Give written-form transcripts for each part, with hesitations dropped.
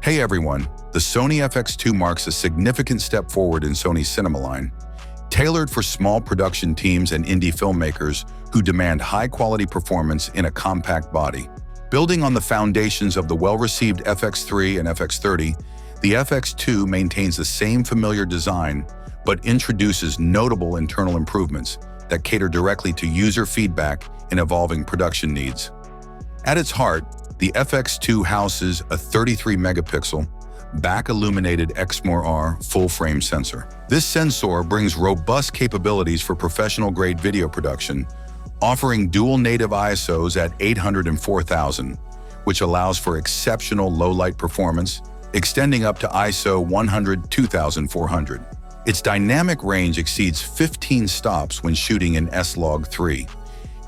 Hey everyone, the Sony FX2 marks a significant step forward in Sony's cinema line, tailored for small production teams and indie filmmakers who demand high-quality performance in a compact body. Building on the foundations of the well-received FX3 and FX30, the FX2 maintains the same familiar design, but introduces notable internal improvements that cater directly to user feedback and evolving production needs. At its heart, the FX2 houses a 33-megapixel, back-illuminated Exmor R full-frame sensor. This sensor brings robust capabilities for professional-grade video production, offering dual native ISOs at 800 and 4000, which allows for exceptional low-light performance, extending up to ISO 100-2400. Its dynamic range exceeds 15 stops when shooting in S-Log3,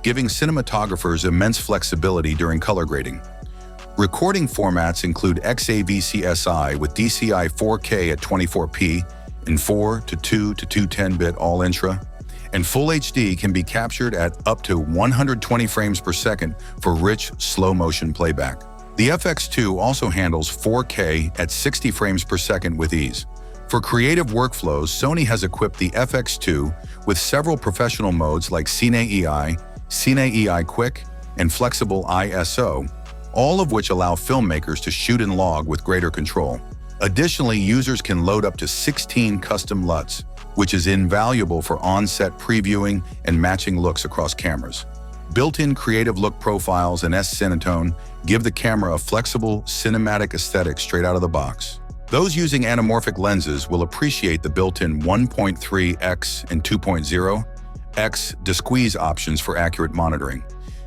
giving cinematographers immense flexibility during color grading. Recording formats include XAVC-SI with DCI 4K at 24p and 4 to 2 to 210-bit all-intra, and Full HD can be captured at up to 120 frames per second for rich, slow-motion playback. The FX2 also handles 4K at 60 frames per second with ease. For creative workflows, Sony has equipped the FX2 with several professional modes like Cine EI, Cine EI Quick, and Flexible ISO, all of which allow filmmakers to shoot and log with greater control. Additionally, users can load up to 16 custom LUTs, which is invaluable for on-set previewing and matching looks across cameras. Built-in creative look profiles and S-Cinetone give the camera a flexible, cinematic aesthetic straight out of the box. Those using anamorphic lenses will appreciate the built-in 1.3x and 2.0x desqueeze options for accurate monitoring.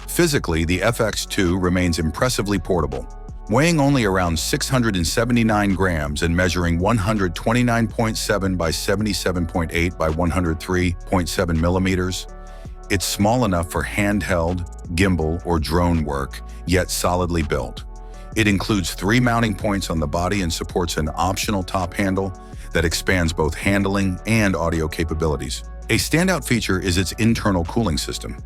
Physically, the FX2 remains impressively portable, weighing only around 679 grams and measuring 129.7 by 77.8 by 103.7 millimeters. It's small enough for handheld, gimbal, or drone work, yet solidly built. It includes 3 mounting points on the body and supports an optional top handle that expands both handling and audio capabilities. A standout feature is its internal cooling system.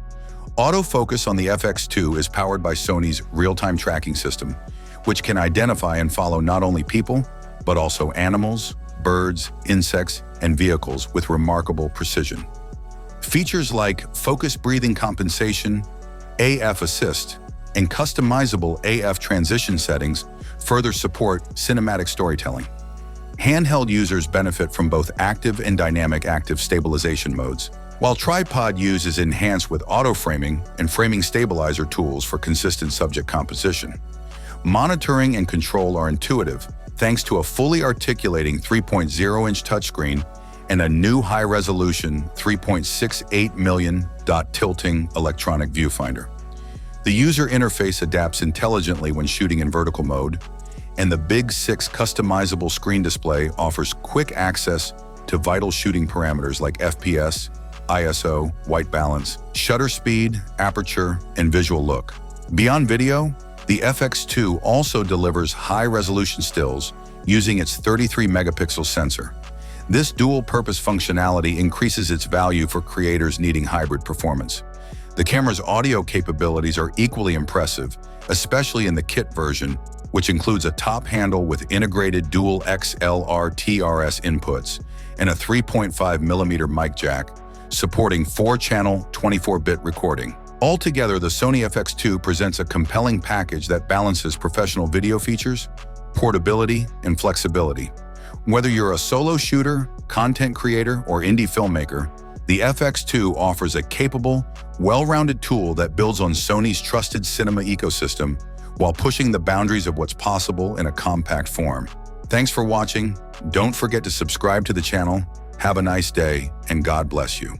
Autofocus on the FX2 is powered by Sony's real-time tracking system, which can identify and follow not only people, but also animals, birds, insects, and vehicles with remarkable precision. Features like focus breathing compensation, AF assist, and customizable AF transition settings further support cinematic storytelling. Handheld users benefit from both active and dynamic active stabilization modes, while tripod use is enhanced with auto-framing and framing stabilizer tools for consistent subject composition. Monitoring and control are intuitive thanks to a fully articulating 3.0-inch touchscreen and a new high-resolution 3.68 million dot tilting electronic viewfinder. The user interface adapts intelligently when shooting in vertical mode, and the Big 6 customizable screen display offers quick access to vital shooting parameters like FPS, ISO, white balance, shutter speed, aperture, and visual look. Beyond video, the FX2 also delivers high-resolution stills using its 33-megapixel sensor. This dual-purpose functionality increases its value for creators needing hybrid performance. The camera's audio capabilities are equally impressive, especially in the kit version, which includes a top handle with integrated dual XLR TRS inputs and a 3.5mm mic jack, supporting 4-channel 24-bit recording. Altogether, the Sony FX2 presents a compelling package that balances professional video features, portability, and flexibility. Whether you're a solo shooter, content creator, or indie filmmaker, the FX2 offers a capable, well-rounded tool that builds on Sony's trusted cinema ecosystem while pushing the boundaries of what's possible in a compact form. Thanks for watching. Don't forget to subscribe to the channel. Have a nice day, and God bless you.